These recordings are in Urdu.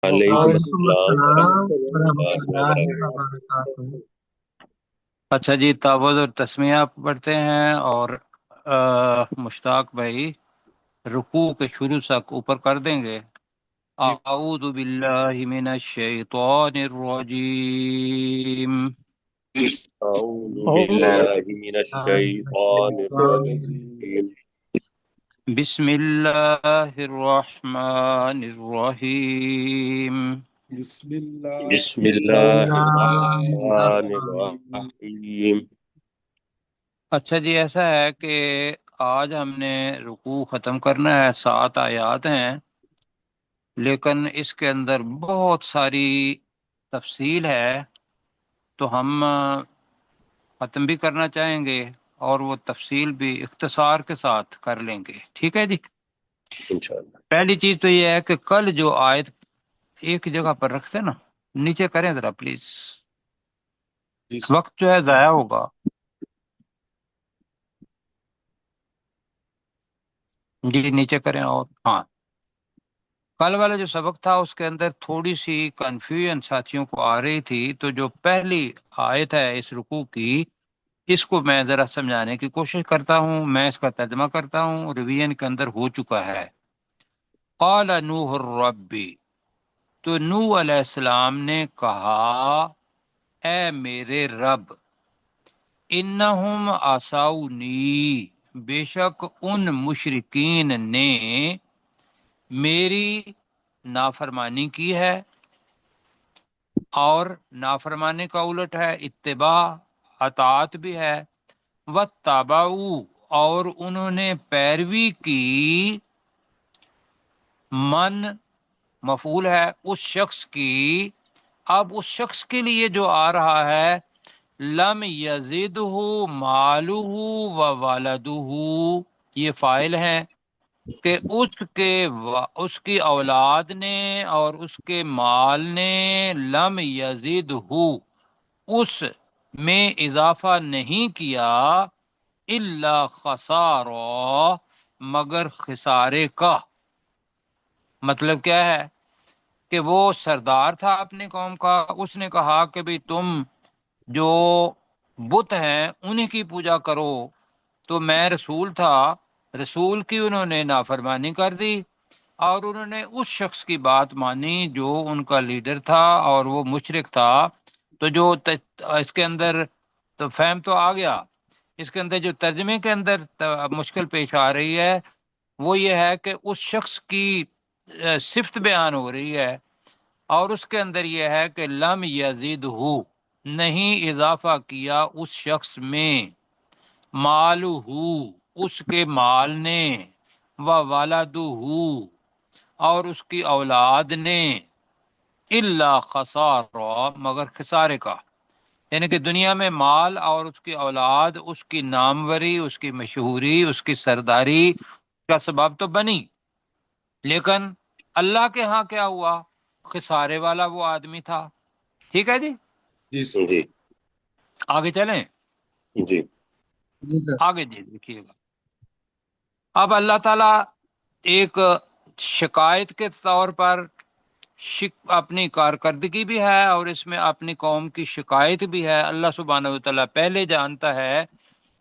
وعلیکم وعلیکم السلام السلام ورحمۃ ورحمۃ اللہ اللہ وبرکاتہ۔ وبرکاتہ۔ اچھا جی، تعوذ اور تسمیہ پڑھتے ہیں، اور مشتاق بھائی رکوع کے شروع تک اوپر کر دیں گے۔ جی اعوذ باللہ من الشیطان الرجیم، اعوذ اعوذ باللہ من باللہ من الشیطان الشیطان الرجیم۔ بسم اللہ الرحمن الرحیم۔ بسم اللہ بسم بسم اللہ اللہ الرحمن الرحمن الرحیم۔ اچھا جی، ایسا ہے کہ آج ہم نے رکوع ختم کرنا ہے، 7 آیات ہیں، لیکن اس کے اندر بہت ساری تفصیل ہے، تو ہم ختم بھی کرنا چاہیں گے اور وہ تفصیل بھی اختصار کے ساتھ کر لیں گے، ٹھیک ہے جی۔ انشاءاللہ۔ پہلی چیز تو یہ ہے کہ کل جو آیت ایک جگہ پر رکھتے نا، نیچے کریں ذرا پلیز، جی وقت جو ہے ضائع ہوگا۔ جی نیچے کریں، اور ہاں، کل والا جو سبق تھا اس کے اندر تھوڑی سی کنفیوژن ساتھیوں کو آ رہی تھی، تو جو پہلی آیت ہے اس رکوع کی، اس کو میں ذرا سمجھانے کی کوشش کرتا ہوں، میں اس کا ترجمہ کرتا ہوں، ریویژن کے اندر ہو چکا ہے۔ قال نوح الربی، تو نوح علیہ السلام نے کہا اے میرے رب، انہم عصونی، بے شک ان مشرکین نے میری نافرمانی کی ہے، اور نافرمانی کا الٹ ہے اتباع، اطاعت بھی ہے، واتبعوا، اور انہوں نے پیروی کی، من مفعول ہے اس شخص کی، اب اس شخص کے لیے جو آ رہا ہے، لم یزدہ مالہ و والدہ، یہ فاعل ہیں کہ اس کی اولاد نے اور اس کے مال نے، لم یزدہ، اس میں اضافہ نہیں کیا، الا خسارا، مگر خسارے کا۔ مطلب کیا ہے کہ وہ سردار تھا اپنی قوم کا، اس نے کہا کہ بھی تم جو بت ہیں انہی کی پوجا کرو، تو میں رسول تھا، رسول کی انہوں نے نافرمانی کر دی، اور انہوں نے اس شخص کی بات مانی جو ان کا لیڈر تھا اور وہ مشرک تھا۔ تو جو اس کے اندر تو فہم تو آ گیا، اس کے اندر جو ترجمے کے اندر مشکل پیش آ رہی ہے وہ یہ ہے کہ اس شخص کی صفت بیان ہو رہی ہے، اور اس کے اندر یہ ہے کہ لم یزید ہو، نہیں اضافہ کیا اس شخص میں، مال ہو، اس کے مال نے، و والد ہو، اور اس کی اولاد نے، الا خسارا، مگر خسارے کا، یعنی کہ دنیا میں مال اور اس کی اولاد اس کی ناموری، اس کی مشہوری، اس کی سرداری کا سبب تو بنی، لیکن اللہ کے ہاں کیا ہوا، خسارے والا وہ آدمی تھا۔ ٹھیک ہے جی، جی سر جی آگے چلیں، جی جی سر آگے جی دیکھیے گا۔ اب اللہ تعالیٰ ایک شکایت کے طور پر اپنی کارکردگی بھی ہے، اور اس میں اپنی قوم کی شکایت بھی ہے، اللہ سبحانہ وتعالیٰ پہلے جانتا ہے،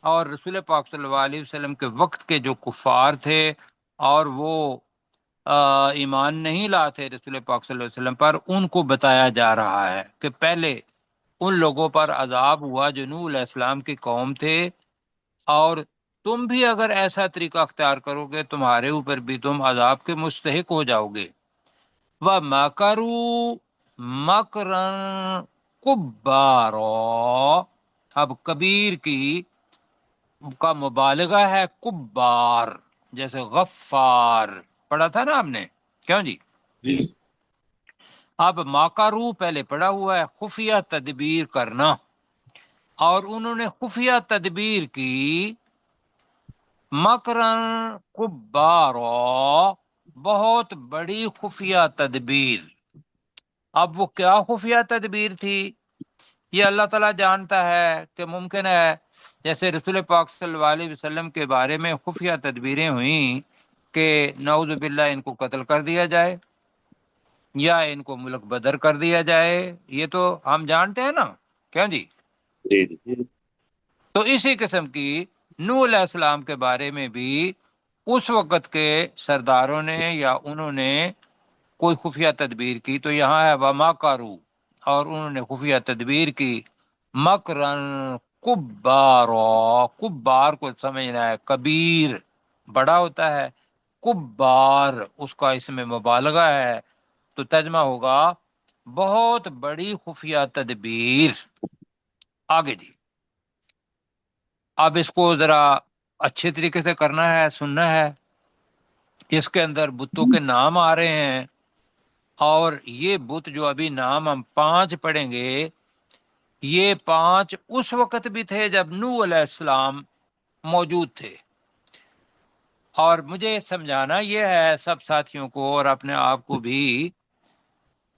اور رسول پاک صلی اللہ علیہ وسلم کے وقت کے جو کفار تھے اور وہ ایمان نہیں لاتے رسول پاک صلی اللہ علیہ وسلم پر، ان کو بتایا جا رہا ہے کہ پہلے ان لوگوں پر عذاب ہوا جو نوح علیہ السلام کی قوم تھے، اور تم بھی اگر ایسا طریقہ اختیار کرو گے تمہارے اوپر بھی تم عذاب کے مستحق ہو جاؤ گے۔ وَمَكَرُوا مَكْرًا كُبَّارًا، اب کبیر کی کا مبالغہ ہے، کبار، جیسے غفار پڑھا تھا نا آپ نے، کیوں جی؟ جی جی اب ماکارو پہلے پڑا ہوا ہے، خفیہ تدبیر کرنا، اور انہوں نے خفیہ تدبیر کی، مکرن کبارا، بہت بڑی خفیہ تدبیر۔ اب وہ کیا خفیہ تدبیر تھی، یہ اللہ تعالیٰ جانتا ہے کہ ممکن ہے جیسے رسول پاک صلی اللہ علیہ وسلم کے بارے میں خفیہ تدبیریں ہوئیں کہ نعوذ باللہ ان کو قتل کر دیا جائے، یا ان کو ملک بدر کر دیا جائے، یہ تو ہم جانتے ہیں نا، کیا جی؟ جی جی تو اسی قسم کی نوح علیہ السلام کے بارے میں بھی اس وقت کے سرداروں نے یا انہوں نے کوئی خفیہ تدبیر کی، تو یہاں ہے وما کرو، اور انہوں نے خفیہ تدبیر کی، مکرن کبارا، کبار کو سمجھنا ہے کبیر، بڑا ہوتا ہے، کبار اس کا اس میں مبالغہ ہے، تو ترجمہ ہوگا بہت بڑی خفیہ تدبیر۔ آگے جی، اب اس کو ذرا اچھے طریقے سے کرنا ہے، سننا ہے۔ اس کے اندر بتوں کے نام آ رہے ہیں، اور یہ بت جو ابھی نام ہم 5 پڑھیں گے، یہ 5 اس وقت بھی تھے جب نوح علیہ السلام موجود تھے۔ اور مجھے سمجھانا یہ ہے سب ساتھیوں کو اور اپنے آپ کو بھی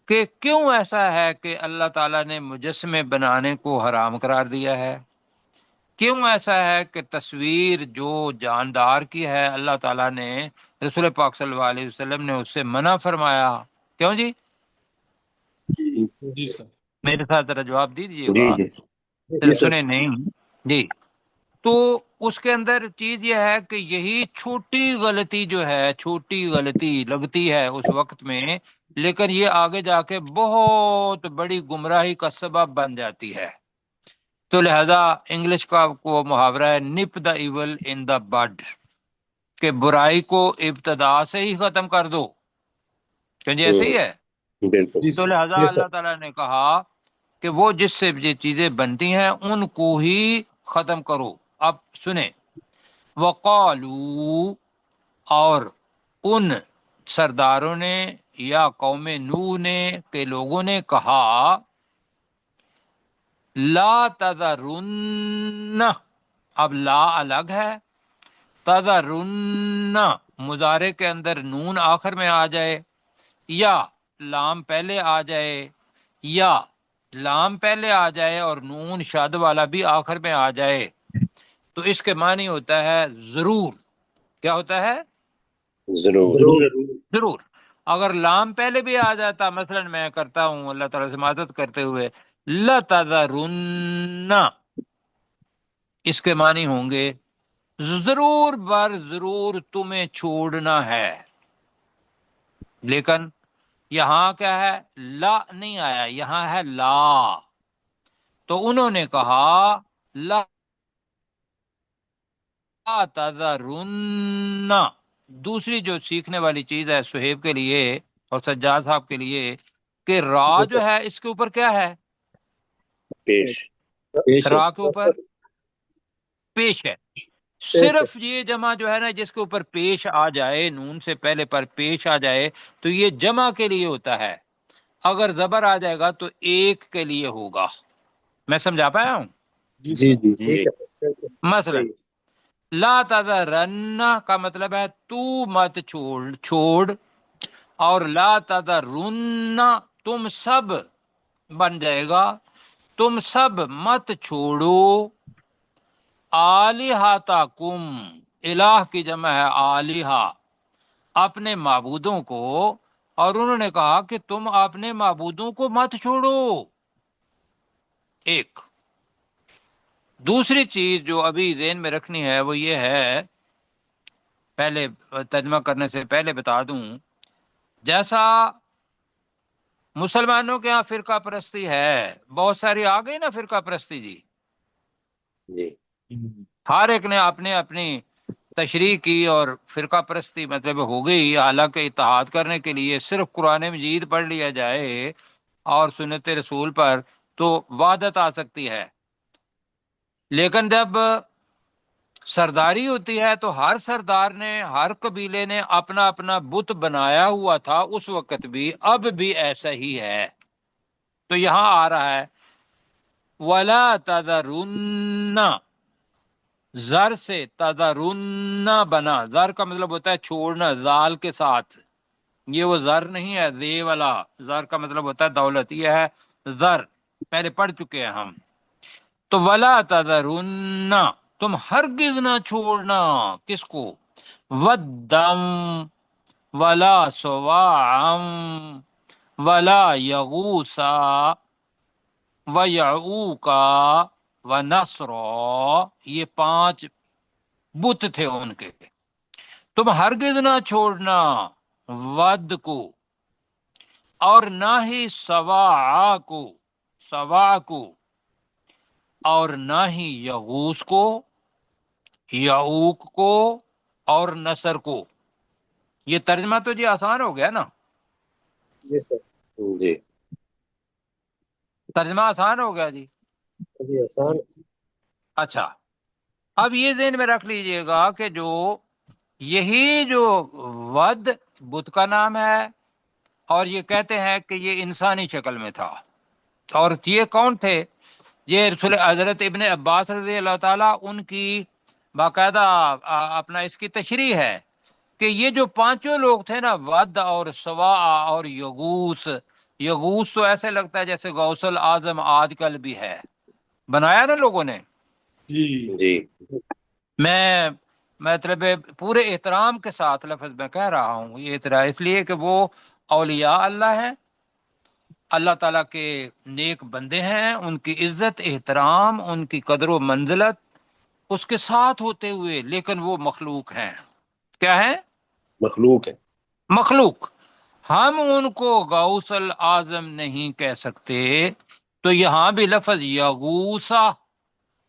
کہ کیوں ایسا ہے کہ اللہ تعالیٰ نے مجسمے بنانے کو حرام قرار دیا ہے، کیوں ایسا ہے کہ تصویر جو جاندار کی ہے اللہ تعالیٰ نے، رسول پاک صلی اللہ علیہ وسلم نے اس سے منع فرمایا، کیوں جی؟ جی سر۔ میرے ساتھ ذرا جواب دیجئے جی گا، جی سنے نہیں جی۔ تو اس کے اندر چیز یہ ہے کہ یہی چھوٹی غلطی جو ہے، چھوٹی غلطی لگتی ہے اس وقت میں، لیکن یہ آگے جا کے بہت بڑی گمراہی کا سبب بن جاتی ہے۔ تو لہذا انگلش کا کو محاورہ ہے نپ دا ایول ان دا بڈ، کہ برائی کو ابتدا سے ہی ختم کر دو، کہ جی ایسے ہی ہے۔ بالکل جی تو سر۔ لہذا اللہ تعالیٰ نے کہا کہ وہ جس سے یہ چیزیں بنتی ہیں ان کو ہی ختم کرو۔ اب سنیں، وقالو، اور ان سرداروں نے یا قوم نوح نے کہ لوگوں نے کہا، لا تذرن، اب لا الگ ہے، تذرن مضارع کے اندر نون آخر میں آ جائے، یا لام پہلے آ جائے، یا لام پہلے آ جائے اور نون شاد والا بھی آخر میں آ جائے، تو اس کے معنی ہوتا ہے ضرور۔ کیا ہوتا ہے؟ ضرور ضرور۔ اگر لام پہلے بھی آ جاتا، مثلا میں کرتا ہوں اللہ تعالیٰ سے معذرت کرتے ہوئے لَتَذَرُنَّ، اس کے معنی ہوں گے ضرور بر ضرور تمہیں چھوڑنا ہے، لیکن یہاں کیا ہے؟ لا نہیں آیا، یہاں ہے لا، تو انہوں نے کہا لا تذرن۔ دوسری جو سیکھنے والی چیز ہے سہیب کے لیے اور سجاد صاحب کے لیے، کہ را جو ہے اس کے اوپر کیا ہے؟ پیش را کے اوپر پیش ہے۔ صرف یہ جمع جو ہے نا جس کے اوپر پیش آ جائے، نون سے پہلے پر پیش آ جائے، تو یہ جمع کے لیے ہوتا ہے، اگر زبر آ جائے گا تو ایک کے لیے ہوگا۔ میں سمجھا پایا ہوں؟ جی جی سر۔ جی مثلا لا تذرن کا مطلب ہے تو مت چھوڑ، اور لا تذرن تم سب بن جائے گا، تم سب مت چھوڑو، آلہتکم، الہ کی جمع ہے آلہہ، اپنے معبودوں کو، اور انہوں نے کہا کہ تم اپنے معبودوں کو مت چھوڑو۔ ایک دوسری چیز جو ابھی ذہن میں رکھنی ہے وہ یہ ہے، پہلے ترجمہ کرنے سے پہلے بتا دوں، جیسا مسلمانوں کے ہاں فرقہ پرستی ہے، بہت ساری آ گئی نا فرقہ پرستی جی، جی ہر ایک نے اپنے اپنی تشریح کی اور فرقہ پرستی مطلب ہو گئی، حالانکہ اتحاد کرنے کے لیے صرف قرآن مجید پڑھ لیا جائے اور سنت رسول پر تو وحدت آ سکتی ہے، لیکن جب سرداری ہوتی ہے تو ہر سردار نے، ہر قبیلے نے اپنا اپنا بت بنایا ہوا تھا اس وقت بھی، اب بھی ایسا ہی ہے۔ تو یہاں آ رہا ہے وَلَا تَذَرُنَّ، زر سے تذرن بنا، زر کا مطلب ہوتا ہے چھوڑنا، زال کے ساتھ، یہ وہ زر نہیں ہے زے والا، زر کا مطلب ہوتا ہے دولت، یہ ہے زر، پہلے پڑھ چکے ہیں ہم۔ تو ولا تذرن، تم ہرگز نہ چھوڑنا، کس کو؟ ودم ولا سواعم، ولا یغوسا و یعوقا و نصرا، یہ 5 بت تھے ان کے. تم ہرگز نہ چھوڑنا ود کو، اور نہ ہی سواع کو، سواع کو، اور نہ ہی یغوس کو، یعوق کو، اور نصر کو. یہ ترجمہ تو جی آسان ہو گیا نا، جی سر. جی ترجمہ آسان ہو گیا جی. جی آسان. اچھا، اب یہ ذہن میں رکھ لیجئے گا کہ جو یہی جو ود بت کا نام ہے، اور یہ کہتے ہیں کہ یہ انسانی شکل میں تھا. اور یہ کون تھے؟ یہ رسول حضرت ابن عباس رضی اللہ تعالیٰ ان کی باقاعدہ اپنا اس کی تشریح ہے کہ یہ جو 5 لوگ تھے نا، ود اور سوا اور یغوس. یغوس تو ایسے لگتا ہے جیسے غوث الاعظم آج کل بھی ہے، بنایا نا لوگوں نے. جی جی میں مطلب پورے احترام کے ساتھ لفظ میں کہہ رہا ہوں، یہ احترام اس لیے کہ وہ اولیاء اللہ ہیں، اللہ تعالیٰ کے نیک بندے ہیں. ان کی عزت، احترام، ان کی قدر و منزلت اس کے ساتھ ہوتے ہوئے، لیکن وہ مخلوق ہیں. کیا ہیں؟ مخلوق ہے. مخلوق. ہم ان کو غوث الاعظم نہیں کہہ سکتے. تو یہاں بھی لفظ یغوسا،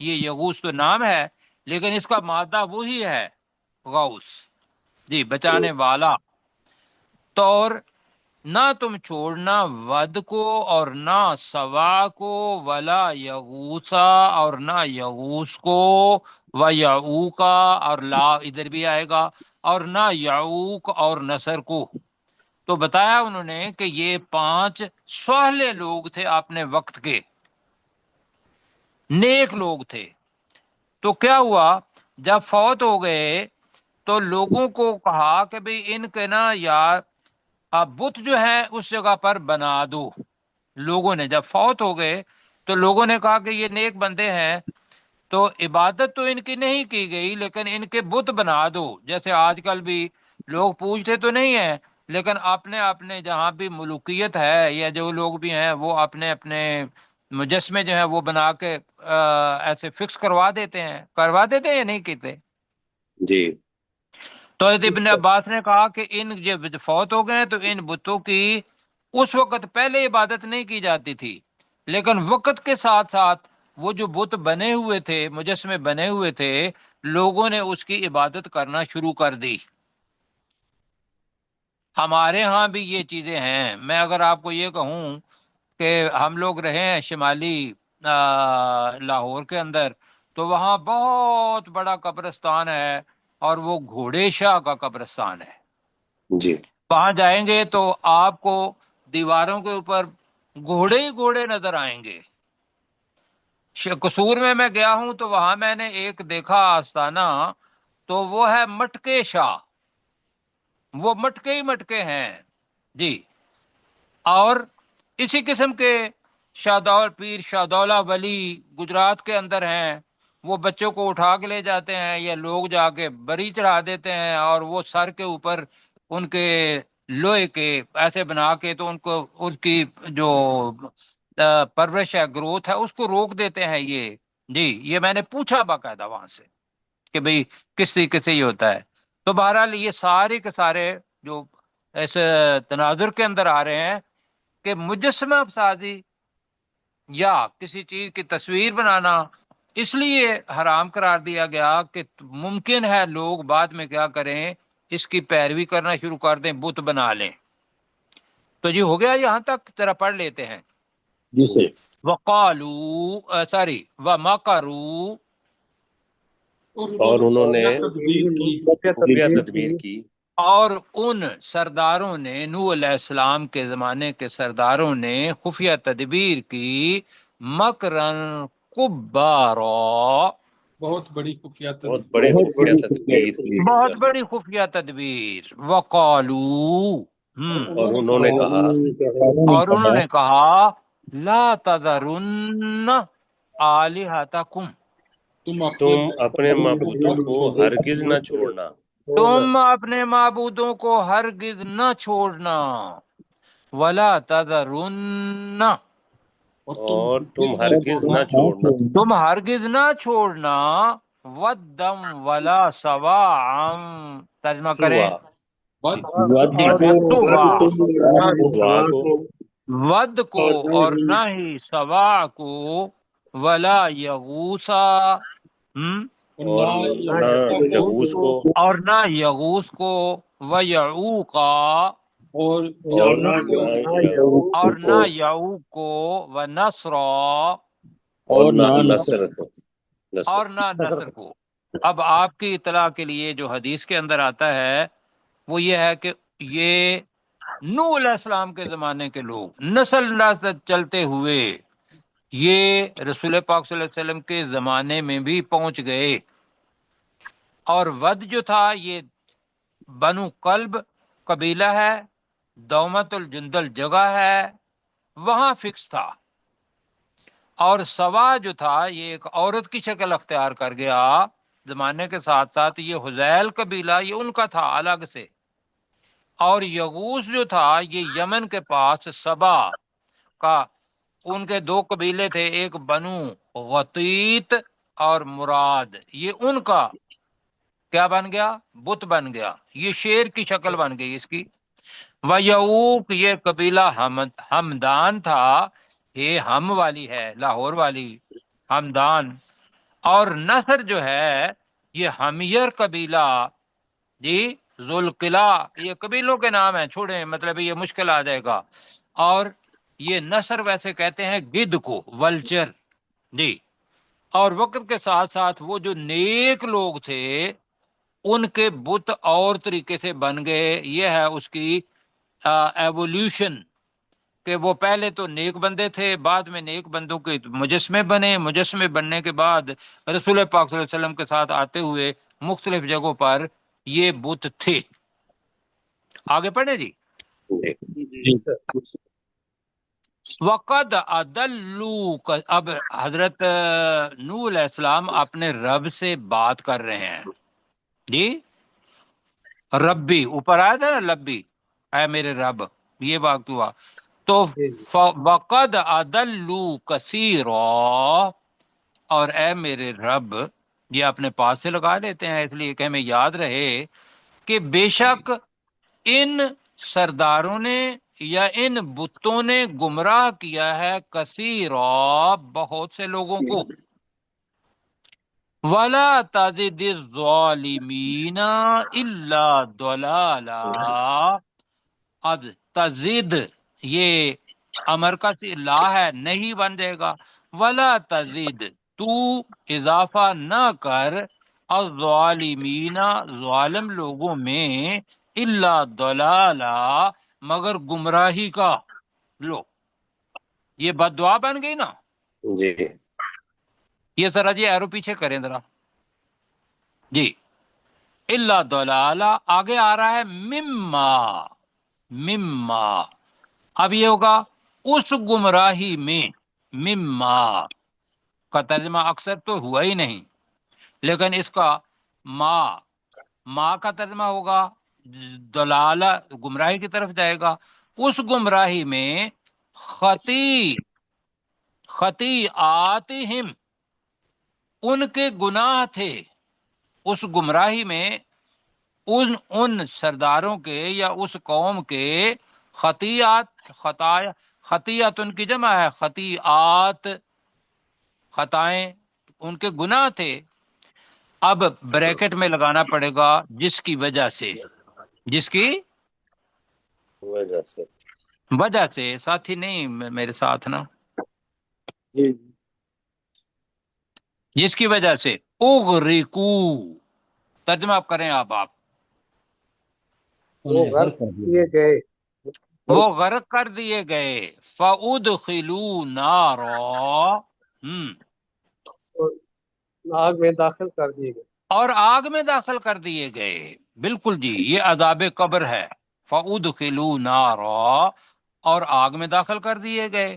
یہ یغوس تو نام ہے لیکن اس کا مادہ وہی ہے، غوث، جی بچانے والا. تو اور نہ تم چھوڑنا ود کو اور نہ سوا کو، ولا یغوسا اور نہ یغوس کو، و یعوقا اور لا ادھر بھی آئے گا، اور نہ یعوق اور نصر کو. تو بتایا انہوں نے کہ یہ 5 سہلے لوگ تھے اپنے وقت کے، نیک لوگ تھے. تو کیا ہوا جب فوت ہو گئے تو لوگوں کو کہا کہ بھئی ان کے نا یار آپ بت جو ہے اس جگہ پر بنا دو. لوگوں نے جب فوت ہو گئے تو لوگوں نے کہا کہ یہ نیک بندے ہیں، تو عبادت تو ان کی نہیں کی گئی لیکن ان کے بت بنا دو. جیسے آج کل بھی لوگ پوچھتے تو نہیں ہیں لیکن اپنے اپنے جہاں بھی ملوکیت ہے یا جو لوگ بھی ہیں وہ اپنے اپنے مجسمے جو ہیں وہ بنا کے ایسے فکس کروا دیتے ہیں یا نہیں کہتے. جی تو حضرت ابن عباس نے کہا کہ ان جب فوت ہو گئے تو ان بتوں کی اس وقت پہلے عبادت نہیں کی جاتی تھی، لیکن وقت کے ساتھ ساتھ وہ جو بت بنے ہوئے تھے، مجسمے بنے ہوئے تھے، لوگوں نے اس کی عبادت کرنا شروع کر دی. ہمارے ہاں بھی یہ چیزیں ہیں. میں اگر آپ کو یہ کہوں کہ ہم لوگ رہے ہیں شمالی لاہور کے اندر، تو وہاں بہت بڑا قبرستان ہے اور وہ گھوڑے شاہ کا قبرستان ہے. جی وہاں جائیں گے تو آپ کو دیواروں کے اوپر گھوڑے ہی گھوڑے نظر آئیں گے. قصور میں گیا ہوں تو وہاں میں نے ایک دیکھا آستانہ، تو وہ ہے مٹکے شاہ، وہ مٹکے ہی مٹکے ہیں جی. اور اسی قسم کے شاہدول پیر شاہدولہ ولی گجرات کے اندر ہیں، وہ بچوں کو اٹھا کے لے جاتے ہیں یا لوگ جا کے بری چڑھا دیتے ہیں اور وہ سر کے اوپر ان کے لوہے کے ایسے بنا کے تو ان کو اس کی جو پرورش ہے، گروتھ ہے، اس کو روک دیتے ہیں. یہ جی یہ میں نے پوچھا باقاعدہ وہاں سے کہ بھئی کس طریقے سے یہ ہوتا ہے. تو بہرحال یہ سارے کے سارے جو اس تناظر کے اندر آ رہے ہیں کہ مجسمہ سازی یا کسی چیز کی تصویر بنانا اس لیے حرام قرار دیا گیا کہ ممکن ہے لوگ بعد میں کیا کریں، اس کی پیروی کرنا شروع کر دیں، بت بنا لیں. تو جی ہو گیا یہاں تک، ذرا پڑھ لیتے ہیں. جی سر. وقالو سوری ومکروا، اور انہوں نے خفیہ خفیہ تدبیر کی. اور ان سرداروں نے، نوح علیہ السلام کے زمانے کے سرداروں نے خفیہ تدبیر کی، مکرن کبارا، بہت بڑی خفیہ بہت تدبیر. بڑے خفیہ تدبیر بہت بڑی خفیہ تدبیر. وقالو اور انہوں نے کہا اور انہوں نے کہا لا تذرن آلہتکم، تم اپنے معبودوں کو ہرگز نہ چھوڑنا. تم اپنے معبودوں کو ہرگز نہ چھوڑنا. ولا تذرن، اور تم ہرگز نہ چھوڑنا، تم ہرگز نہ چھوڑنا، ودم ولا سواعم، ترجمہ کریں سوا جی سوا، سوا کو ود کو اور نہ ہی سوا کو، ولا یغوسا اور نہ یغوس کو اور نہ یغوس کو، ویعوقا اور اور نہ اور نہ یعوق کو، ونصرا اور نہ نصر کو، اور نہ نصر کو۔ اب آپ کی اطلاع کے لیے جو حدیث کے اندر آتا ہے وہ یہ ہے کہ یہ نوح علیہ السلام کے زمانے کے لوگ نسل نسل چلتے ہوئے یہ رسول پاک صلی اللہ علیہ وسلم کے زمانے میں بھی پہنچ گئے، اور ود جو تھا یہ بنو کلب قبیلہ ہے، دومت الجندل جگہ ہے، وہاں فکس تھا، اور سوا جو تھا یہ ایک عورت کی شکل اختیار کر گیا زمانے کے ساتھ ساتھ، یہ حزیل قبیلہ یہ ان کا تھا الگ سے، اور یغوس جو تھا یہ یمن کے پاس سبا کا، ان کے دو قبیلے تھے، ایک بنو غطیت اور مراد، یہ ان کا کیا بن گیا، بت بن گیا، یہ شیر کی شکل بن گئی اس کی۔ ویعوق یہ قبیلہ ہمدان تھا، یہ ہم والی ہے لاہور والی ہمدان، اور نصر جو ہے یہ ہمیر قبیلہ، جی ذوالقلع، یہ قبیلوں کے نام ہیں، چھوڑیں مطلب یہ مشکل آ جائے گا، اور یہ نصر ویسے کہتے ہیں گدھ کو، ولچر جی۔ اور وقت کے ساتھ ساتھ وہ جو نیک لوگ تھے ان کے بت اور طریقے سے بن گئے، یہ ہے اس کی ایوولوشن، کہ وہ پہلے تو نیک بندے تھے، بعد میں نیک بندوں کے مجسمے بنے، مجسمے بننے کے بعد رسول پاک صلی اللہ علیہ وسلم کے ساتھ آتے ہوئے مختلف جگہوں پر یہ بت تھے۔ آگے پڑھیں جی۔ وقد اضلوا، اب حضرت نوح علیہ السلام اپنے رب سے بات کر رہے ہیں جی، ربی اوپر آیا تھا نا، لبی اے میرے رب، یہ بات ہوا تو وقد اضلوا کثیرا، اور اے میرے رب، یہ اپنے پاس سے لگا لیتے ہیں اس لیے کہ ہمیں یاد رہے کہ بے شک ان سرداروں نے یا ان بتوں نے گمراہ کیا ہے کثیرا بہت سے لوگوں کو، ولا تزد الظالمین الا ضلالا، اب تزد یہ امر کا لا ہے نہیں بن جائے گا، ولا تزد تو اضافہ نہ کر الظالمین ظالم لوگوں میں الا ضلالا مگر گمراہی کا، لو یہ بد دعا بن گئی نا جی یہ ذرا جی ایرو پیچھے کریں ذرا جی، الا ضلالا آگے آ رہا ہے مما، اب یہ ہوگا اس گمراہی میں، مما کا ترجمہ اکثر تو ہوا ہی نہیں، لیکن اس کا ما کا ترجمہ ہوگا دلالہ، گمراہی کی طرف جائے گا، اس گمراہی میں خطیئاتہم ان کے گناہ تھے، اس گمراہی میں ان سرداروں کے یا اس قوم کے خطیات ان کی جمع ہے، خطیئات خطائیں، ان کے گناہ تھے، اب بریکٹ میں لگانا پڑے گا جس کی وجہ سے، جس کی وجہ سے، ساتھی نہیں میرے ساتھ نا، جس کی وجہ سے اغرقو، ترجمہ آپ کریں آپ وہ غرق کیے گئے، وہ غرق کر دیے گئے، فَأُدْخِلُوا نَارًا آگ میں داخل کر دیے گئے، اور آگ میں داخل کر دیے گئے، بالکل جی یہ عذاب قبر ہے، فَأُدْخِلُوا نَارًا اور آگ میں داخل کر دیے گئے،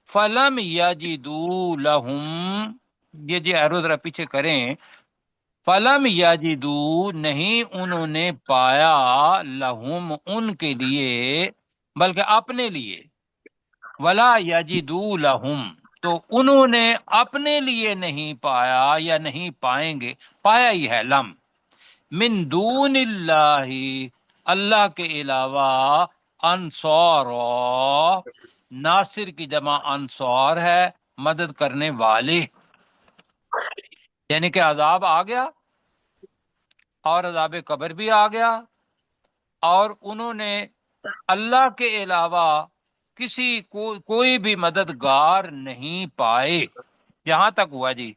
فَلَمْ يَجِدُوا لَهُمْ، یہ جی ایرو ذرا پیچھے کریں، فَلَمْ يَجِدُوا نہیں انہوں نے پایا، لَهُمْ ان کے لیے، بلکہ اپنے لیے، ولا یجدوا لہم، تو انہوں نے اپنے لیے نہیں پایا یا نہیں پائیں گے، پایا ہی ہے لم، من دون اللہ، اللہ کے علاوہ، انصار، ناصر کی جمع انصار ہے، مدد کرنے والے، یعنی کہ عذاب آ گیا اور عذاب قبر بھی آ گیا، اور انہوں نے اللہ کے علاوہ کوئی بھی مددگار نہیں پائے۔ یہاں تک ہوا جی،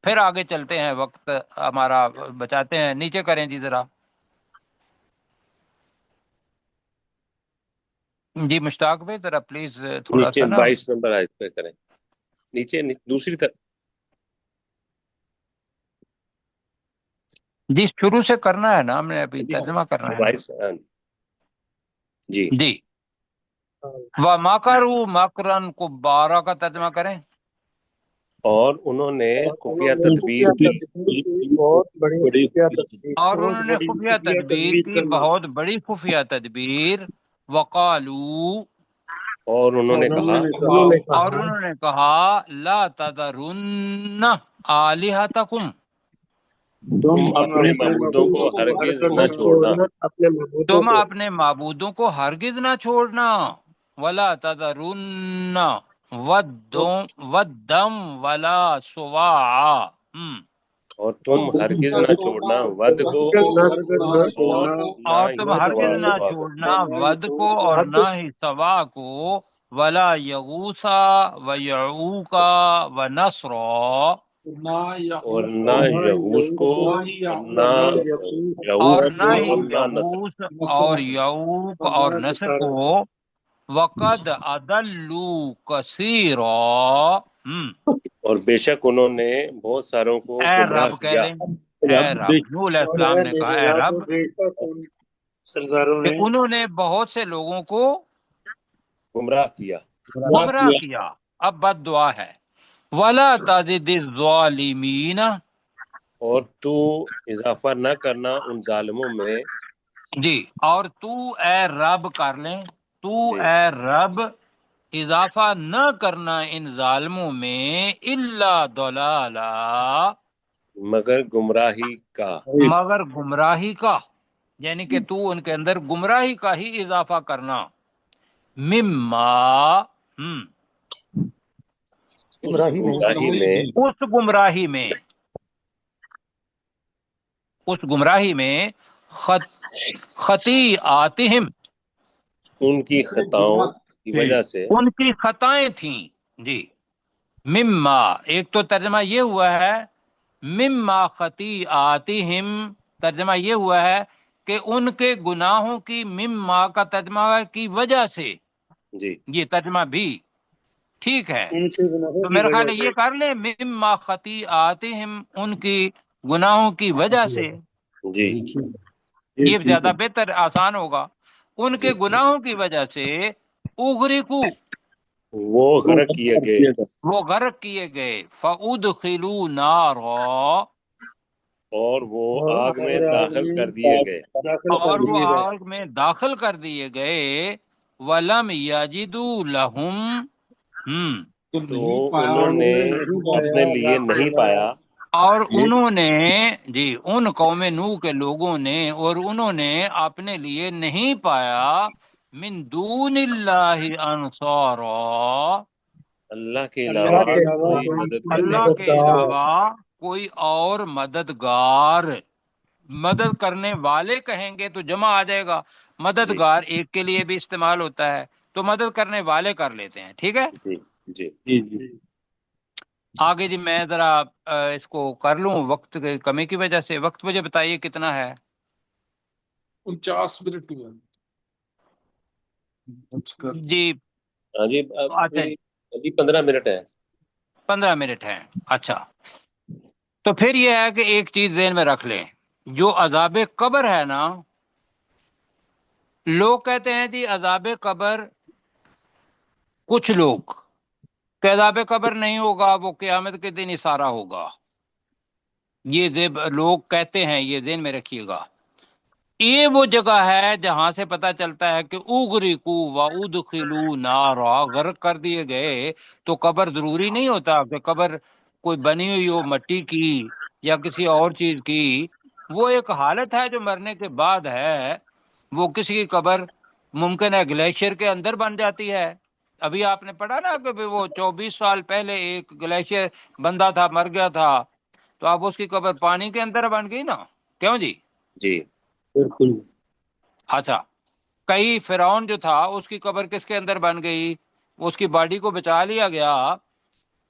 پھر آگے چلتے ہیں، وقت ہمارا بچاتے ہیں، نیچے کریں جی ذرا، جی مشتاق بھائی ذرا پلیز تھوڑا نیچے سا نا، 22 نمبر آیت پہ کریں، نیچے دوسری طرف۔ جی شروع سے کرنا ہے نا، ہم نے ابھی جی ترجمہ کرنا ہے نا، 22 جی۔ جی۔ وَمَكَرُوا مَكْرًا كُبَّارًا کا ترجمہ کریں۔ اور انہوں نے اور خفیہ انہوں نے تدبیر خفیہ کی، تدبیر کی، بہت بڑی خفیہ تدبیر، اور انہوں نے خفیہ تدبیر کی، بہت بڑی خفیہ تدبیر، وقالو، اور انہوں نے کہا اور انہوں نے کہا، لا تذرن آلہتکم، تم اپنے معبودوں کو ہرگز نہ چھوڑنا، اپنے معبودوں تم کو، اپنے معبودوں کو ہرگز نہ چھوڑنا، ولا تذرن ودم ولا سواعا، اور تم ہرگز نہ چھوڑنا ود کو، ہرگز نہ اور چھوڑنا، نہ اور ہی تم سوا ہرگز نہ سوا کو۔ چھوڑنا ود کو اور ود نہ ہی سوا کو، ولا یغوثا و یعوقا و نصرا، اور نہ یغوس کو، اور نہ اور یعوق نہ کو، ہی اور نہ نصر۔ یغوث اور یعوق اور نصر کو، وقد اضلوا کثیرا، اور بے شک انہوں نے بہت ساروں کو اے گمراہ رب کہہ کیا، دیں، اے رب، نوح علیہ السلام نے کہا اے رب، سرداروں کہ نے انہوں نے بہت سے لوگوں کو گمراہ کیا۔ گمراہ کیا۔ اب بد دعا ہے، ولا تزد الظالمین، اور تو اضافہ نہ کرنا ان ظالموں میں، جی، اور تو اے رب کر لیں، تو جی اے رب اضافہ نہ کرنا ان ظالموں میں، الا ضلالا، مگر گمراہی کا، مگر گمراہی کا، یعنی کہ تو ان کے اندر گمراہی کا ہی اضافہ کرنا، مما، اس گمراہی میں، اس گمراہی میں، اس گمراہی میں، خطیئاتہم، ان کی خطاؤں کی وجہ سے، ان کی خطائیں تھیں، جی، مما، ایک تو ترجمہ یہ ہوا ہے مما خطیئاتہم، ترجمہ یہ ہوا ہے کہ ان کے گناہوں کی، مما کا ترجمہ ہے کی وجہ سے، جی یہ ترجمہ بھی ٹھیک ہے، ان کے گناہوں تو کی میرا وجہ خیال ہے سے، یہ کر لیں، مما خطیئاتہم، ان کی گناہوں کی وجہ سے، جی یہ زیادہ بہتر آسان ہوگا، ان کے جی گناہوں کی وجہ سے، اغرقو، وہ غرق کیے گئے، وہ غرق کیے گئے، فَأُدْخِلُوا نَارًا، اور وہ آگ میں اور آگ داخل میں کر دیے گئے، داخل کر اور وہ دیے گئے، آگ میں داخل کر دیے گئے، وَلَمْ يَجِدُوا لَهُمْ، تو اور انہوں نے انہوں نے نہیں اپنے پایا لیے اللہ کے نہیں علاوہ، پایا، اور انہوں نے، جی، ان قوم نوح کے لوگوں نے، اور انہوں نے اپنے لیے نہیں پایا، من دون اللہ انصارا، اللہ کے اللہ علاوہ کے علاوہ کوئی مدد کرنے اللہ والا۔ کے علاوہ کوئی اور مددگار، مدد کرنے والے کہیں گے تو جمع آ جائے گا، جی مددگار ایک کے لیے بھی استعمال ہوتا ہے، تو مدد کرنے والے کر لیتے ہیں، ٹھیک ہے۔ جی جی آگے جی میں ذرا اس کو کر لوں، وقت کی کمی کی وجہ سے، وقت مجھے بتائیے کتنا ہے؟ 49 منٹ ہوئے۔ جی ہاں جی، اچھا جی، ابھی 15 منٹ ہے۔ 15 منٹ ہیں، اچھا، تو پھر یہ ہے کہ ایک چیز ذہن میں رکھ لیں، جو عذاب قبر ہے نا، لوگ کہتے ہیں جی عذاب قبر، کچھ لوگ کہ عذاب قبر نہیں ہوگا، وہ قیامت کے دن اشارہ ہوگا، یہ لوگ کہتے ہیں، یہ ذہن میں رکھیے گا، یہ وہ جگہ ہے جہاں سے پتہ چلتا ہے کہ اغرقو و ادخلوا نارا، غرق کر دیے گئے. تو قبر ضروری نہیں ہوتا کہ قبر کوئی بنی ہوئی ہو مٹی کی یا کسی اور چیز کی. وہ ایک حالت ہے جو مرنے کے بعد ہے. وہ کسی کی قبر ممکن ہے گلیشیئر کے اندر بن جاتی ہے. ابھی آپ نے پڑھا نا کہ وہ 24 سال پہلے ایک گلیشیئر بندہ تھا، مر گیا تھا، تو اب اس کی قبر پانی کے اندر بن گئی نا. کیوں جی؟ جی بالکل. اچھا، کئی فرعون جو تھا اس کی قبر کس کے اندر بن گئی؟ اس کی باڈی کو بچا لیا گیا،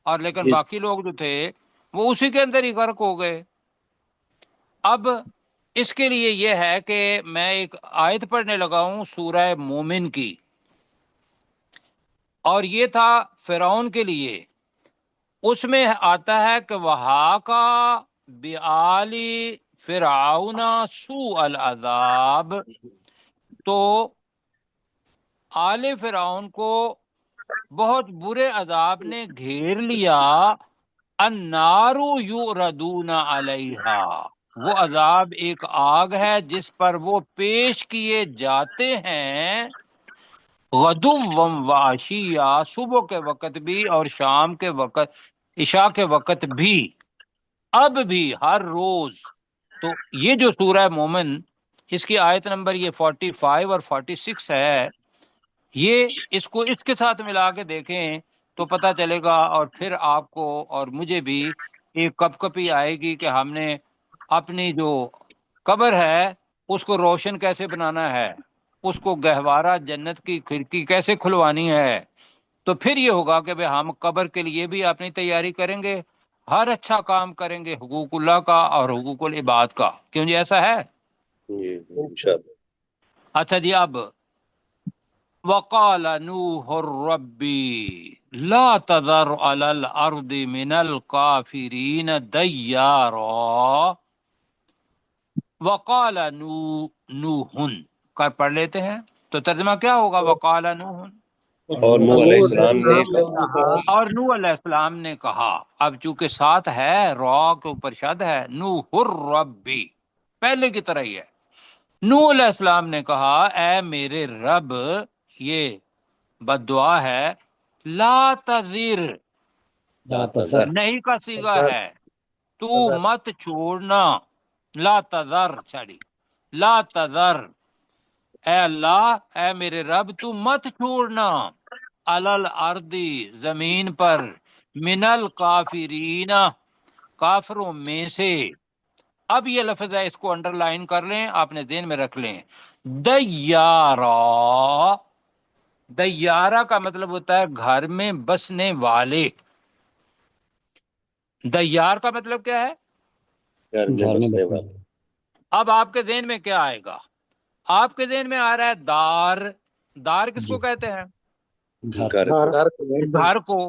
اور لیکن جی. باقی لوگ جو تھے وہ اسی کے اندر ہی غرق ہو گئے. اب اس کے لیے یہ ہے کہ میں ایک آیت پڑھنے لگا ہوں سورہ مومن کی، اور یہ تھا فرعون کے لیے. اس میں آتا ہے کہ وَحَاقَ بِآلِ فرعون سوء العذاب، تو آل فرعون کو بہت برے عذاب نے گھیر لیا. النار یعرضون علیہا، وہ عذاب ایک آگ ہے جس پر وہ پیش کیے جاتے ہیں. غدوم و عشیہ، صبح کے وقت بھی اور شام کے وقت، عشاء کے وقت بھی، اب بھی ہر روز. تو یہ جو سورہ مومن، اس کی آیت نمبر یہ 45 اور 46 ہے. یہ اس کو اس کے ساتھ ملا کے دیکھیں تو پتہ چلے گا، اور پھر آپ کو اور مجھے بھی ایک کپ کپی آئے گی کہ ہم نے اپنی جو قبر ہے اس کو روشن کیسے بنانا ہے، اس کو گہوارہ جنت کی کھڑکی کیسے کھلوانی ہے. تو پھر یہ ہوگا کہ ہم قبر کے لیے بھی اپنی تیاری کریں گے، ہر اچھا کام کریں گے حقوق اللہ کا اور حقوق العباد کا. کیوں جی ایسا ہے؟ جی انشاءاللہ. اچھا جی، اب وقال نوح ربی لا تذر علی الارض من الکافرین دیارا. وقال نوح کر پڑھ لیتے ہیں تو ترجمہ کیا ہوگا؟ وقال نوح، اور نوح علیہ السلام نے اور نوح علیہ السلام نے کہا. اب چونکہ ساتھ ہے، را کے اوپر شد ہے، نوح الربی پہلے کی طرح ہی ہے. نوح علیہ السلام نے کہا اے میرے رب، یہ بد دعا ہے. لا تذر، لا تذر، نہیں کا سیگا ہے، تو مت چھوڑنا. لا تذر چھاڑی، لا تذر، اے اللہ، اے میرے رب، تو مت چھوڑنا علل ارضی زمین پر، من الکافرین کافروں میں سے. اب یہ لفظ ہے، اس کو انڈر لائن کر لیں، آپ نے ذہن میں رکھ لیں. دیارا، دیارہ کا مطلب ہوتا ہے گھر میں بسنے والے. دیار کا مطلب کیا ہے؟ گھر میں بسنے والے. اب آپ کے ذہن میں کیا آئے گا؟ آپ کے ذہن میں آ رہا ہے دار. دار کس کو کہتے ہیں؟ گھر. گھر کو.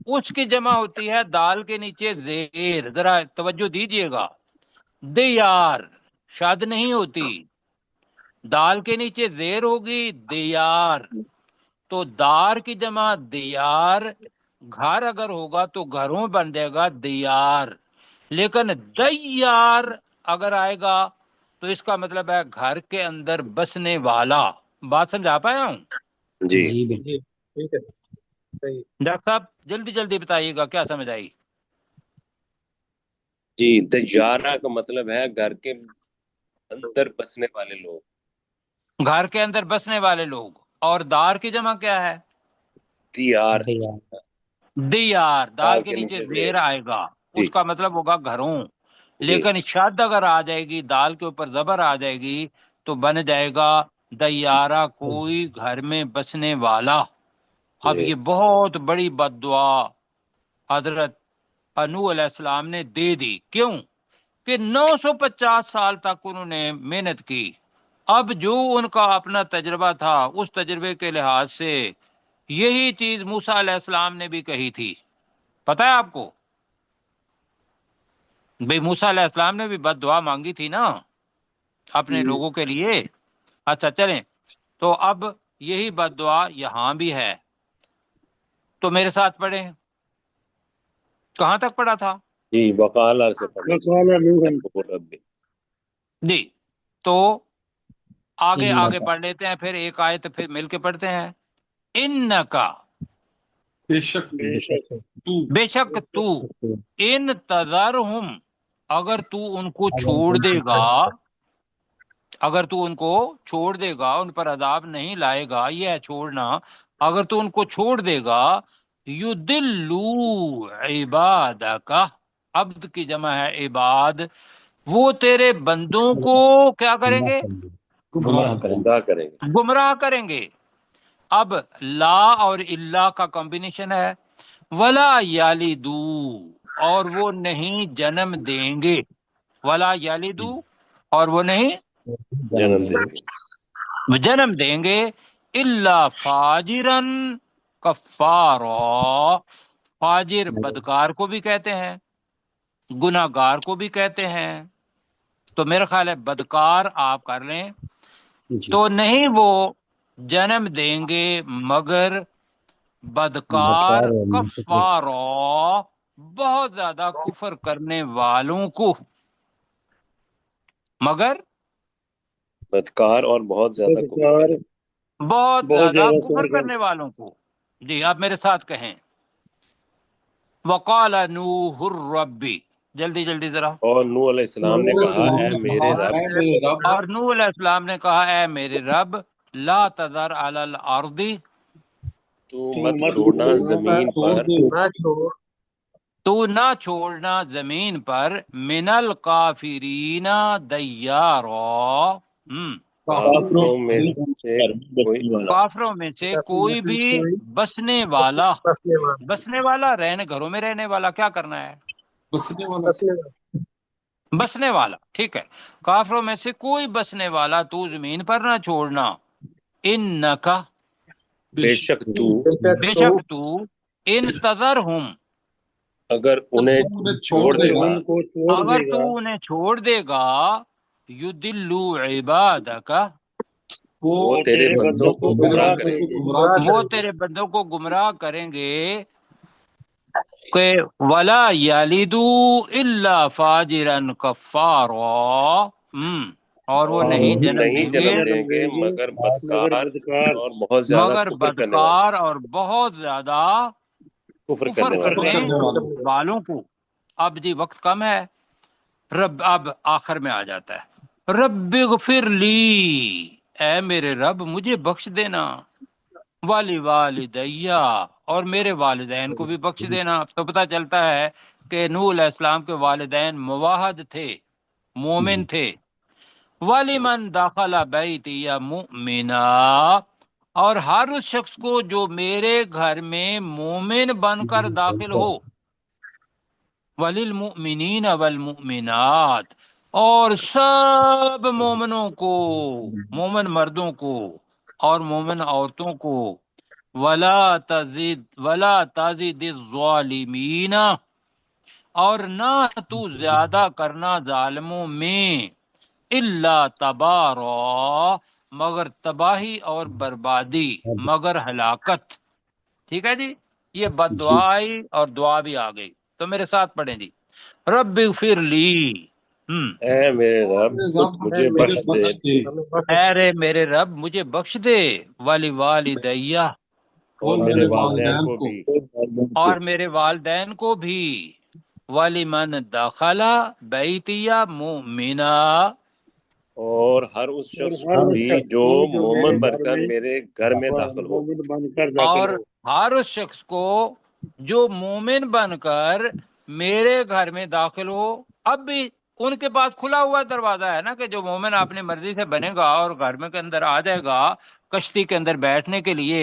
اس کی جمع ہوتی ہے دال کے نیچے زیر. ذرا توجہ دیجئے گا، دیار شاد نہیں ہوتی، دال کے نیچے زیر ہوگی دیار. تو دار کی جمع دیار، گھر اگر ہوگا تو گھروں بن جائے گا دیار. لیکن دیار اگر آئے گا تو اس کا مطلب ہے گھر کے اندر بسنے والا. بات سمجھا پایا ہوں؟ جی جی ٹھیک ہے، صحیح. ڈاکٹر صاحب جلدی جلدی بتائیے گا کیا سمجھ آئی. جی، دیارہ کا مطلب ہے گھر کے اندر بسنے والے لوگ. گھر کے اندر بسنے والے لوگ. اور دار کی جمع کیا ہے؟ دیار. دیار. دال کے نیچے زیر آئے گا، اس کا مطلب ہوگا گھروں. لیکن شد اگر آ جائے گی، دال کے اوپر زبر آ جائے گی تو بن جائے گا دیارہ، کوئی گھر میں بسنے والا. اب یہ بہت بڑی بد دعا حضرت نوح علیہ السلام نے دے دی. کیوں؟ کہ 950 سال تک انہوں نے محنت کی. اب جو ان کا اپنا تجربہ تھا، اس تجربے کے لحاظ سے یہی چیز موسیٰ علیہ السلام نے بھی کہی تھی. پتہ ہے آپ کو؟ بھئی موسیٰ علیہ السلام نے بھی بد دعا مانگی تھی نا اپنے لوگوں کے لیے. اچھا چلیں، تو اب یہی بد دعا یہاں بھی ہے. تو میرے ساتھ پڑھیں. کہاں تک پڑھا تھا؟ جی وقال سے پڑھیں. جی، تو آگے آگے پڑھ لیتے ہیں، پھر ایک آیت پھر مل کے پڑھتے ہیں. انکا، بے شک تو بے شک تو، ان تذرہم، اگر تو ان کو چھوڑ دے گا، اگر تو ان کو چھوڑ دے گا، ان پر عذاب نہیں لائے گا، یہ ہے چھوڑنا، اگر تو ان کو چھوڑ دے گا، یدلو عبادک، عبد کی جمع ہے عباد، وہ تیرے بندوں کو کیا کریں گے؟ گمراہ کریں گے. گمراہ کریں گے. اب لا اور اللہ کا کمبینیشن ہے. ولا یالدو، اور وہ نہیں جنم دیں گے. ولا یالدو، اور وہ نہیں جنم دیں گے. جنم دیں گے. الا فاجرن کفارا، فاجر بدکار کو بھی کہتے ہیں، گناہگار کو بھی کہتے ہیں، تو میرا خیال ہے بدکار آپ کر لیں. تو نہیں وہ جنم دیں گے مگر بدکار کفارا، بہت زیادہ کفر کرنے والوں کو، مگر بدکار اور بہت زیادہ کفر. بہت زیادہ کفر کرنے والوں کو. جی آپ میرے ساتھ کہیں. وقال نوح الربی، جلدی جلدی ذرا. اور نوح علیہ السلام نے کہا اے میرے رب، اے میرے رب، اور نوح علیہ السلام نے کہا اے میرے رب، لا تذر علی الارض، تو مت چھوڑنا زمین پر نہ چھوڑ تو نہ چھوڑنا زمین پر من الکافرین دیارا، کافروں میں سے کوئی کافروں میں سے کوئی بھی بسنے والا. بسنے والا بسنے والا رہنے، گھروں میں رہنے والا، کیا کرنا ہے؟ بسنے والا بسنے والا بسنے والا. ٹھیک ہے، کافروں میں سے کوئی بسنے والا تو زمین پر نہ چھوڑنا. انکا، بے شک تو بے شک تو، ان تذرہم، اگر انہیں چھوڑ دے گا، اگر تو انہیں چھوڑ دے گا، یدلو عبادک، وہ تیرے بندوں کو گمراہ کریں گے. وہ تیرے بندوں کو گمراہ کریں گے. کہ ولا یلدو الا فاجرا کفارا، اور وہ نہیں جنم دیں گے جنم دیں گے مگر بدکار اور بہت زیادہ مگر کفر کرنے والے. بدکار اور بہت زیادہ کفر کفر کرنے والے. کرنے والوں کو. اب جی وقت کم ہے، رب اب آخر میں آ جاتا ہے. رب اغفر لی، اے میرے رب مجھے بخش دینا. والی والدیا، اور میرے والدین کو بھی بخش دینا. تو پتہ چلتا ہے کہ نوح علیہ السلام کے والدین موحد تھے، مومن تھے. وَلِمَنْ دَخَلَ بَيْتِيَ مُؤْمِنًا، اور ہر اس شخص کو جو میرے گھر میں مومن بن کر داخل ہو. وَلِلْمُؤْمِنِينَ وَالْمُؤْمِنَاتِ، اور سب مومنوں کو، مومن مردوں کو اور مومن عورتوں کو. وَلَا تَزِدِ الظَّالِمِينَ، اور نہ تو زیادہ کرنا ظالموں میں. الا تبارا، مگر تباہی اور بربادی، مگر ہلاکت. ٹھیک ہے جی، یہ بد دعا آئی اور دعا بھی آ گئی. تو میرے ساتھ پڑھیں جی. رب اغفر لی، اے میرے رب مجھے بخش دے. اے رے میرے رب مجھے بخش دے. والی والدیا، اور میرے والدین کو بھی. اور میرے والدین کو بھی. وَلِمَنْ دَخَلَ بَيْتِيَ مُؤْمِنًا، اور ہر اس شخص کو بھی جو مومن بن کر میرے گھر میں داخل ہو. اور ہر اس شخص کو جو مومن بن کر میرے گھر میں داخل ہو. اب بھی ان کے پاس کھلا ہوا دروازہ ہے نا، کہ جو مومن اپنی مرضی سے بنے گا اور گھر میں کے اندر آ جائے گا کشتی کے اندر بیٹھنے کے لیے،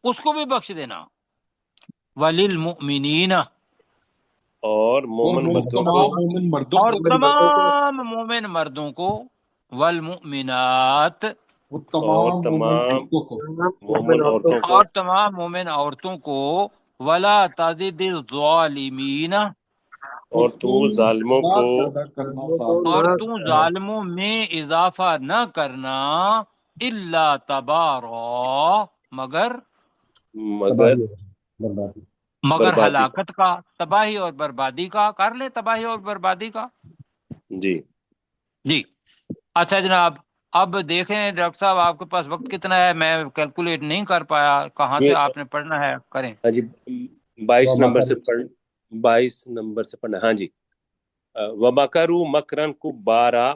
اس کو بھی بخش دینا. وَلِلْمُؤْمِنِينَ، اور مومن مردوں کو. مومن مردوں اور کو، تمام مومن مردوں کو. والمؤمنات، وہ اور تمام مومن تمام عورتوں کو. مومن عورتوں کو. اور تمام مومن عورتوں کو. ولا تزد الظالمین، اور تو ظالموں نہ کو زیادہ کرنا ظالم. اور تو ظالموں میں اضافہ نہ کرنا. الا تبارا، مگر بربادی. ہلاکت کا، تباہی اور بربادی کا. کر لیں تباہی اور بربادی کا. جی جی اچھا جناب، اب دیکھیں ڈاکٹر صاحب آپ کے پاس وقت کتنا ہے، میں کیلکولیٹ نہیں کر پایا کہاں سے یہ آپ نے پڑھنا ہے، کریں۔ ہاں جی 22 نمبر سے پڑھنا، ہاں جی۔ وَمَكَرُوا مَكْرًا كُبَّارًا،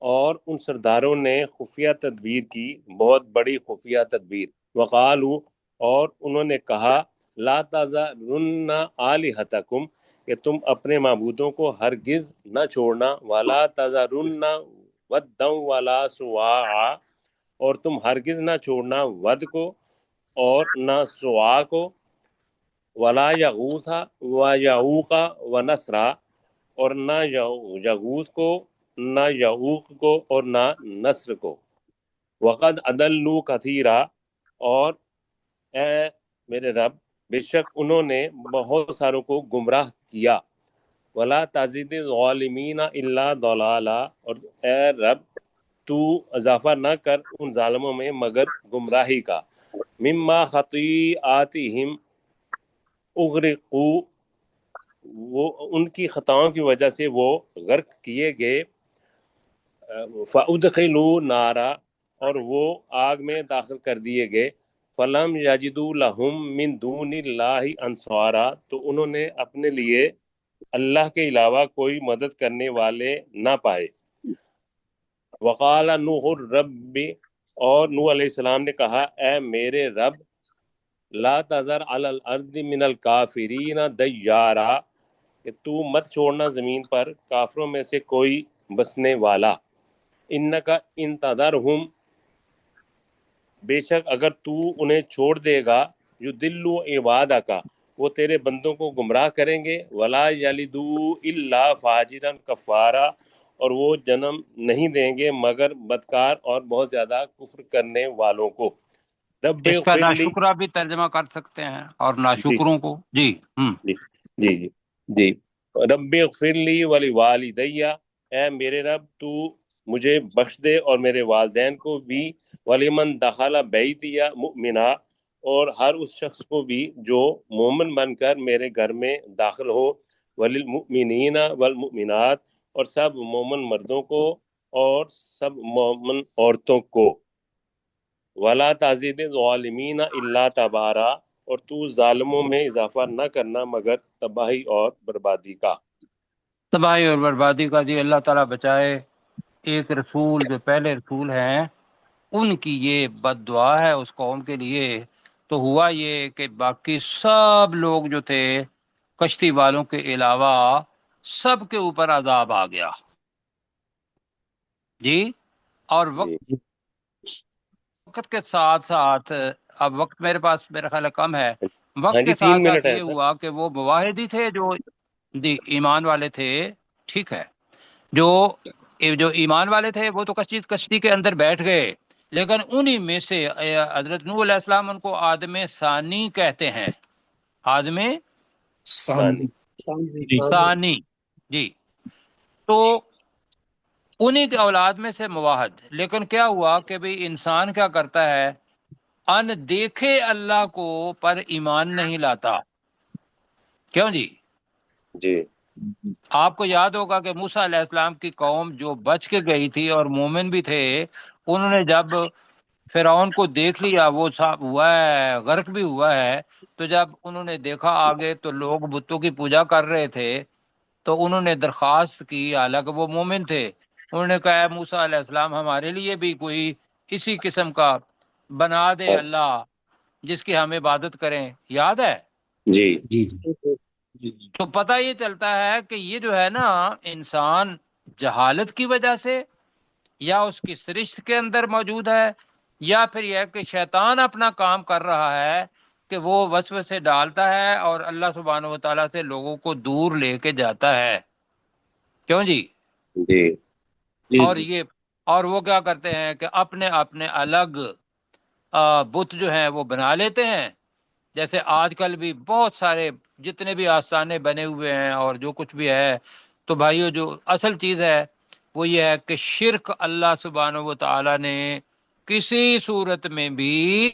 اور ان سرداروں نے خفیہ تدبیر کی، بہت بڑی خفیہ تدبیر۔ وقالوا، اور انہوں نے کہا، لا تذرن آلہتکم، کہ تم اپنے معبودوں کو ہرگز نہ چھوڑنا، ولا تذرن ودا ولا سواعا، اور تم ہرگز نہ چھوڑنا ود کو اور نہ سوا کو، ولا یغوث و یعوق و نسرا، اور نہ یغوث کو، نہ یعوق کو، اور نہ نصر کو۔ وقد اضلوا کثیرا، اور اے میرے رب بے شک انہوں نے بہت ساروں کو گمراہ کیا۔ ولا تزد الظالمین الا ضلالا، اور اے رب تو اضافہ نہ کر ان ظالموں میں مگر گمراہی کا۔ مما خطیئاتہم اغرقوا، وہ ان کی خطاؤں کی وجہ سے وہ غرق کیے گئے۔ فَأُدْخِلُوا نارا، اور وہ آگ میں داخل کر دیے گئے۔ فَلَمْ يَجِدُوا لَهُم مِّن دُونِ اللَّهِ أَنصَارًا، تو انہوں نے اپنے لیے اللہ کے علاوہ کوئی مدد کرنے والے نہ پائے۔ وَقَالَ نُوحٌ رَبِّ، اور نوح علیہ السلام نے کہا، اے میرے رب، لا تذر علی الارض من الکافرین دیارا، کہ تو مت چھوڑنا زمین پر کافروں میں سے کوئی بسنے والا۔ انکا ان تذرہم، بے شک اگر تو انہیں چھوڑ دے گا، یضلوا عبادک، وہ تیرے بندوں کو گمراہ کریں گے، ولا یلدوا الا فاجرا کفارا، اور وہ جنم نہیں دیں گے مگر بدکار اور بہت زیادہ کفر کرنے والوں کو۔ رب اس کا اغفر لی، ناشکرہ بھی ترجمہ کر سکتے ہیں، اور جی ناشکروں کو جی جی جی جی جی، رب اغفر لی ولی والدی، اے میرے رب تو مجھے بخش دے اور میرے والدین کو بھی، ولیمن دخل بیتی مؤمنا، اور ہر اس شخص کو بھی جو مومن بن کر میرے گھر میں داخل ہو، وللمؤمنین والمؤمنات، اور سب مومن مردوں کو اور سب مومن عورتوں کو۔ ولا تزد الظالمین الا تبارا، اور تو ظالموں میں اضافہ نہ کرنا مگر تباہی اور بربادی کا۔ تباہی اور بربادی کا جی اللہ تعالیٰ بچائے۔ ایک رسول جو پہلے رسول ہیں ان کی یہ بد دعا ہے اس قوم کے لیے۔ تو ہوا یہ کہ باقی سب لوگ جو تھے کشتی والوں کے علاوہ سب کے اوپر عذاب آ گیا جی۔ اور جی وقت کے ساتھ ساتھ، اب وقت میرے پاس میرا خیال ہے کم ہے، ہاں وقت جی کے 3 ساتھ منٹ ساتھ ہے یہ سر۔ ہوا کہ وہ مواحدی تھے جو جی ایمان والے تھے، ٹھیک ہے، جو جو ایمان والے تھے وہ تو کشتی کے اندر بیٹھ گئے، لیکن انہی میں سے حضرت نوح علیہ السلام ان کو آدم ثانی کہتے ہیں، آدم ثانی۔ ثانی جی۔ تو انہی کے اولاد میں سے مواحد، لیکن کیا ہوا کہ بھئی انسان کیا کرتا ہے، ان دیکھے اللہ کو پر ایمان نہیں لاتا، کیوں جی؟ جی آپ کو یاد ہوگا کہ موسیٰ علیہ السلام کی قوم جو بچ کے گئی تھی اور مومن بھی تھے، انہوں نے جب فرعون کو دیکھ لیا، وہ صاحب ہوا ہے، غرق بھی ہوا ہے، تو جب انہوں نے دیکھا آگے تو لوگ بتوں کی پوجا کر رہے تھے، تو انہوں نے درخواست کی، حالانکہ وہ مومن تھے، انہوں نے کہا، موسیٰ علیہ السلام ہمارے لیے بھی کوئی اسی قسم کا بنا دے اللہ جس کی ہم عبادت کریں، یاد ہے؟ جی تو پتہ یہ چلتا ہے کہ یہ جو ہے نا انسان جہالت کی وجہ سے، یا اس کی سرشت کے اندر موجود ہے، یا پھر یہ کہ شیطان اپنا کام کر رہا ہے کہ وہ وسوسے ڈالتا ہے اور اللہ سبحانہ و تعالیٰ سے لوگوں کو دور لے کے جاتا ہے، کیوں جی؟ جی اور وہ کیا کرتے ہیں کہ اپنے اپنے الگ بت جو ہیں وہ بنا لیتے ہیں، جیسے آج کل بھی بہت سارے جتنے بھی آستانے بنے ہوئے ہیں اور جو کچھ بھی ہے، تو بھائیو جو اصل چیز ہے وہ یہ ہے کہ شرک اللہ سبحانہ و تعالیٰ نے کسی صورت میں بھی